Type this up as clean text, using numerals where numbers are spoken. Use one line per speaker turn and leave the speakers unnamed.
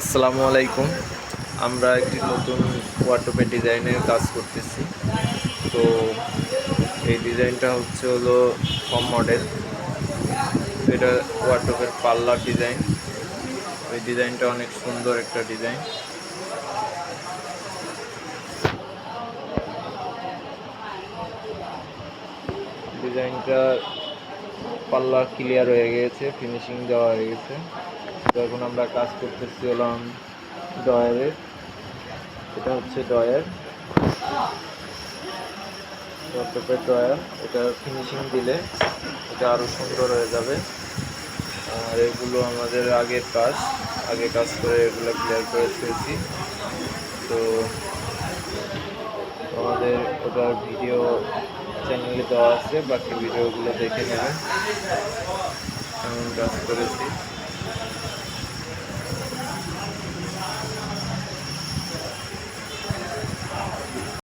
আসসালামু আলাইকুম। আমরা একটি নতুন ওয়ার্ডরোবের ডিজাইনের কাজ করতেছি। তো এই ডিজাইনটা হলো ফর্ম মডেল। এটা ওয়ার্ডরোবের পাল্লার ডিজাইন। এই ডিজাইনটা অনেক সুন্দর একটা ডিজাইন। ডিজাইনটা পাল্লা ক্লিয়ার হয়ে গেছে, ফিনিশিং দেওয়া হয়ে গেছে। তো এখন আমরা কাজ করতেছি হলাম ডয়ারের। এটা হচ্ছে ডয়ার, ওয়ার্ডরোবের ডয়ার। এটা ফিনিশিং দিলে এটা আরও সুন্দর হয়ে যাবে। আর এগুলো আমাদের আগে কাজ করে এগুলো ক্লিয়ার করে ফেলছি। তো আমাদের ওটার ভিডিও চ্যানেলে দেওয়া আছে, বাকি ভিডিওগুলো দেখে নেবেন। এমন কাজ করেছি।